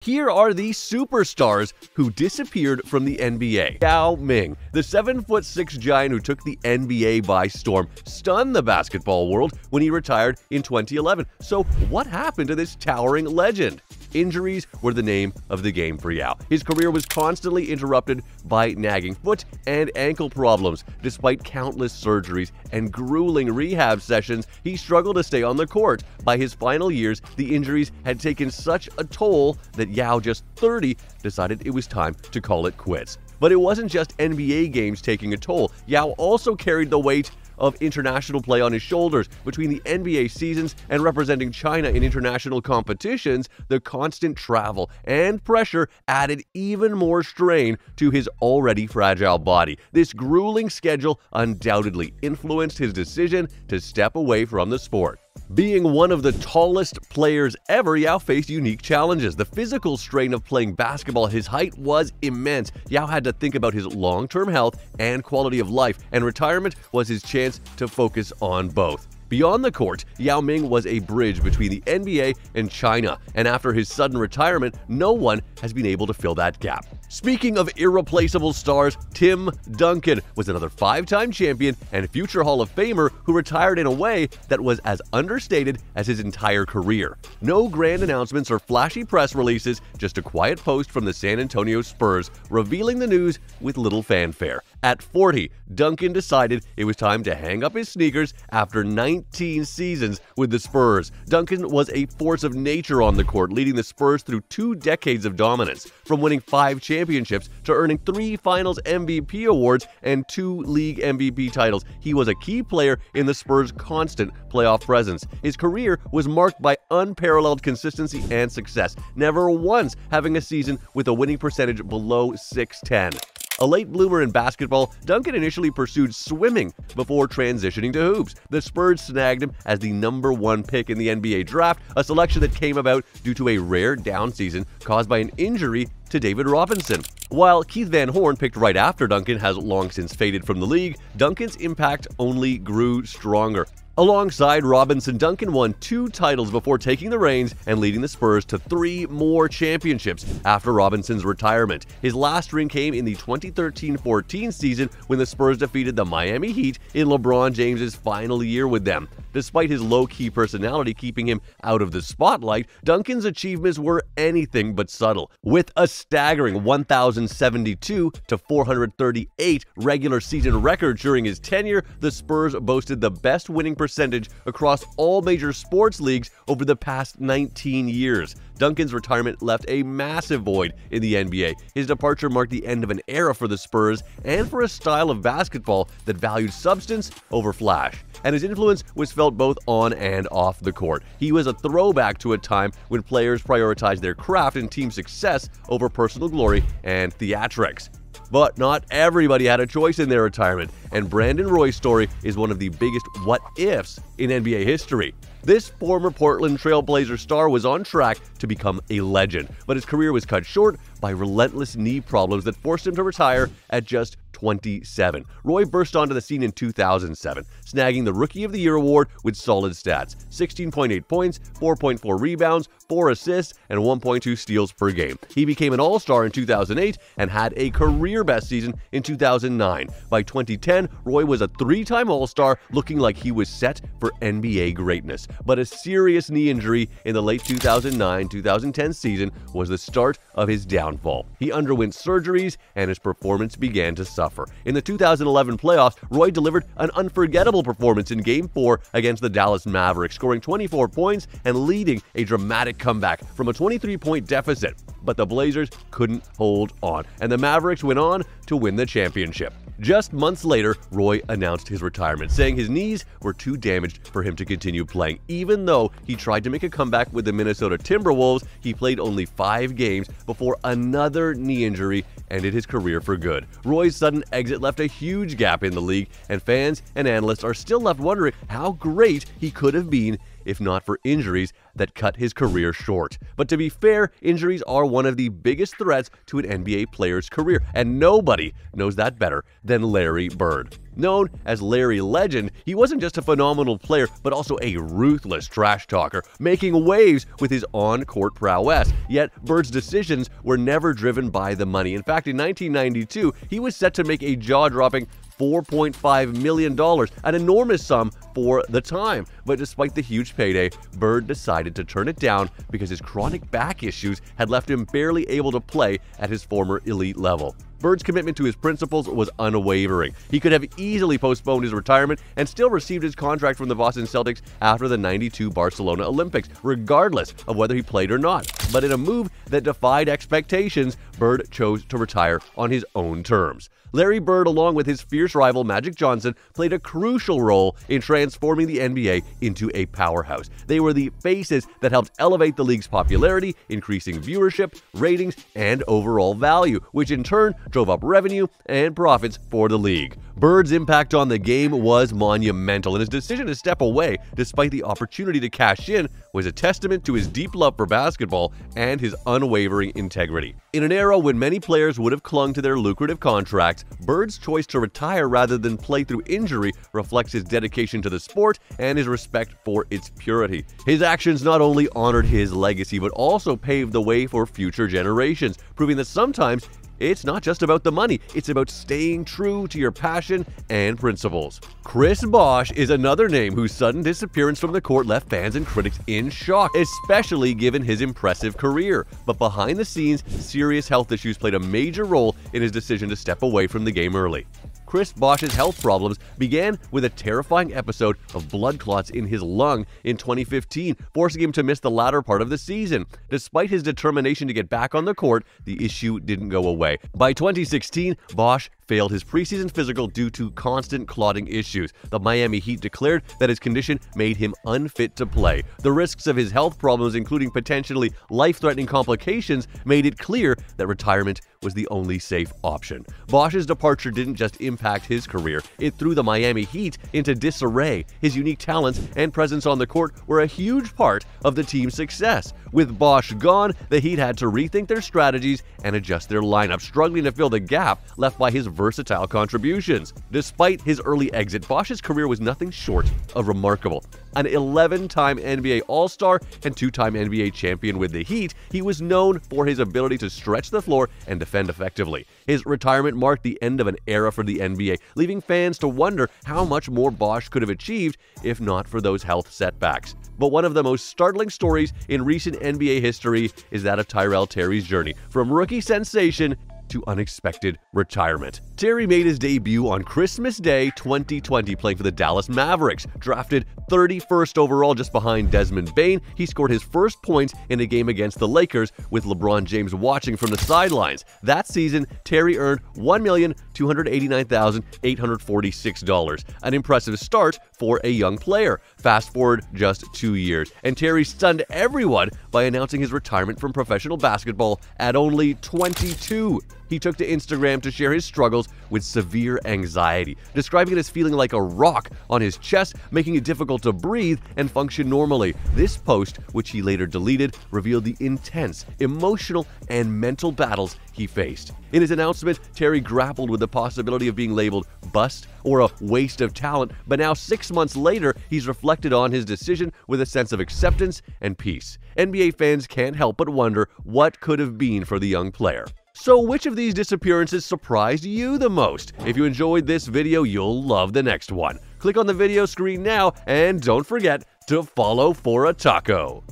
Here are the superstars who disappeared from the NBA. Yao Ming, the 7'6" giant who took the NBA by storm, stunned the basketball world when he retired in 2011. So what happened to this towering legend? Injuries were the name of the game for Yao. His career was constantly interrupted by nagging foot and ankle problems. Despite countless surgeries and grueling rehab sessions, he struggled to stay on the court. By his final years, the injuries had taken such a toll that Yao, just 30, decided it was time to call it quits. But it wasn't just NBA games taking a toll. Yao also carried the weight of international play on his shoulders. Between the NBA seasons and representing China in international competitions, the constant travel and pressure added even more strain to his already fragile body. This grueling schedule undoubtedly influenced his decision to step away from the sport. Being one of the tallest players ever, Yao faced unique challenges. The physical strain of playing basketball, his height was immense. Yao had to think about his long-term health and quality of life, and retirement was his chance to focus on both. Beyond the court, Yao Ming was a bridge between the NBA and China, and after his sudden retirement, no one has been able to fill that gap. Speaking of irreplaceable stars, Tim Duncan was another 5-time champion and future Hall of Famer who retired in a way that was as understated as his entire career. No grand announcements or flashy press releases, just a quiet post from the San Antonio Spurs revealing the news with little fanfare. At 40, Duncan decided it was time to hang up his sneakers after 19 seasons with the Spurs. Duncan was a force of nature on the court, leading the Spurs through 2 decades of dominance, from winning 5 championships to earning 3 Finals MVP awards and 2 league MVP titles. He was a key player in the Spurs' constant playoff presence. His career was marked by unparalleled consistency and success, never once having a season with a winning percentage below .610. A late bloomer in basketball, Duncan initially pursued swimming before transitioning to hoops. The Spurs snagged him as the #1 pick in the NBA draft, a selection that came about due to a rare down season caused by an injury to David Robinson. While Keith Van Horn, picked right after Duncan, has long since faded from the league, Duncan's impact only grew stronger. Alongside Robinson, Duncan won 2 titles before taking the reins and leading the Spurs to 3 more championships after Robinson's retirement. His last ring came in the 2013-14 season when the Spurs defeated the Miami Heat in LeBron James's final year with them. Despite his low-key personality keeping him out of the spotlight, Duncan's achievements were anything but subtle. With a staggering 1,072 to 438 regular season records during his tenure, the Spurs boasted the best winning percentage across all major sports leagues over the past 19 years. Duncan's retirement left a massive void in the NBA. His departure marked the end of an era for the Spurs and for a style of basketball that valued substance over flash. And his influence was felt both on and off the court. He was a throwback to a time when players prioritized their craft and team success over personal glory and theatrics. But not everybody had a choice in their retirement, and Brandon Roy's story is one of the biggest what-ifs in NBA history. This former Portland Trail Blazer star was on track to become a legend, but his career was cut short by relentless knee problems that forced him to retire at just 27. Roy burst onto the scene in 2007, snagging the Rookie of the Year award with solid stats: 16.8 points, 4.4 rebounds, 4 assists, and 1.2 steals per game. He became an All-Star in 2008 and had a career-best season in 2009. By 2010, Roy was a 3-time All-Star, looking like he was set for NBA greatness. But a serious knee injury in the late 2009-2010 season was the start of his downfall. He underwent surgeries and his performance began to suffer. In the 2011 playoffs, Roy delivered an unforgettable performance in Game 4 against the Dallas Mavericks, scoring 24 points and leading a dramatic comeback from a 23-point deficit. But the Blazers couldn't hold on, and the Mavericks went on to win the championship. Just months later, Roy announced his retirement, saying his knees were too damaged for him to continue playing. Even though he tried to make a comeback with the Minnesota Timberwolves, he played only 5 games before another knee injury ended his career for good. Roy's sudden exit left a huge gap in the league, and fans and analysts are still left wondering how great he could have been if not for injuries that cut his career short. But to be fair, injuries are one of the biggest threats to an NBA player's career, and nobody knows that better than Larry Bird. Known as Larry Legend, he wasn't just a phenomenal player, but also a ruthless trash talker, making waves with his on-court prowess. Yet, Bird's decisions were never driven by the money. In fact, in 1992, he was set to make a jaw-dropping $4.5 million, an enormous sum for the time. But despite the huge payday, Bird decided to turn it down because his chronic back issues had left him barely able to play at his former elite level. Bird's commitment to his principles was unwavering. He could have easily postponed his retirement and still received his contract from the Boston Celtics after the '92 Barcelona Olympics, regardless of whether he played or not. But in a move that defied expectations, Bird chose to retire on his own terms. Larry Bird, along with his fierce rival Magic Johnson, played a crucial role in transforming the NBA into a powerhouse. They were the faces that helped elevate the league's popularity, increasing viewership, ratings, and overall value, which in turn drove up revenue and profits for the league. Bird's impact on the game was monumental, and his decision to step away, despite the opportunity to cash in, was a testament to his deep love for basketball and his unwavering integrity. In an era when many players would have clung to their lucrative contracts, Bird's choice to retire rather than play through injury reflects his dedication to the sport and his respect for its purity. His actions not only honored his legacy, but also paved the way for future generations, proving that sometimes it's not just about the money, it's about staying true to your passion and principles. Chris Bosh is another name whose sudden disappearance from the court left fans and critics in shock, especially given his impressive career. But behind the scenes, serious health issues played a major role in his decision to step away from the game early. Chris Bosh's health problems began with a terrifying episode of blood clots in his lung in 2015, forcing him to miss the latter part of the season. Despite his determination to get back on the court, the issue didn't go away. By 2016, Bosh failed his preseason physical due to constant clotting issues. The Miami Heat declared that his condition made him unfit to play. The risks of his health problems, including potentially life-threatening complications, made it clear that retirement was the only safe option. Bosh's departure didn't just impact his career, it threw the Miami Heat into disarray. His unique talents and presence on the court were a huge part of the team's success. With Bosh gone, the Heat had to rethink their strategies and adjust their lineup, struggling to fill the gap left by his versatile contributions. Despite his early exit, Bosh's career was nothing short of remarkable. An 11-time NBA All-Star and 2-time NBA champion with the Heat, he was known for his ability to stretch the floor and defend effectively. His retirement marked the end of an era for the NBA, leaving fans to wonder how much more Bosh could have achieved if not for those health setbacks. But one of the most startling stories in recent NBA history is that of Tyrell Terry's journey from rookie sensation to unexpected retirement. Terry made his debut on Christmas Day 2020 playing for the Dallas Mavericks. Drafted 31st overall just behind Desmond Bane, he scored his first points in a game against the Lakers with LeBron James watching from the sidelines. That season, Terry earned $1,289,846, an impressive start for a young player. Fast forward just 2 years, and Terry stunned everyone by announcing his retirement from professional basketball at only 22. He took to Instagram to share his struggles with severe anxiety, describing it as feeling like a rock on his chest, making it difficult to breathe and function normally. This post, which he later deleted, revealed the intense emotional and mental battles he faced. In his announcement, Terry grappled with the possibility of being labeled bust or a waste of talent, but now 6 months later, he's reflected on his decision with a sense of acceptance and peace. NBA fans can't help but wonder what could have been for the young player. So which of these disappearances surprised you the most? If you enjoyed this video, you'll love the next one. Click on the video screen now and don't forget to follow for a taco.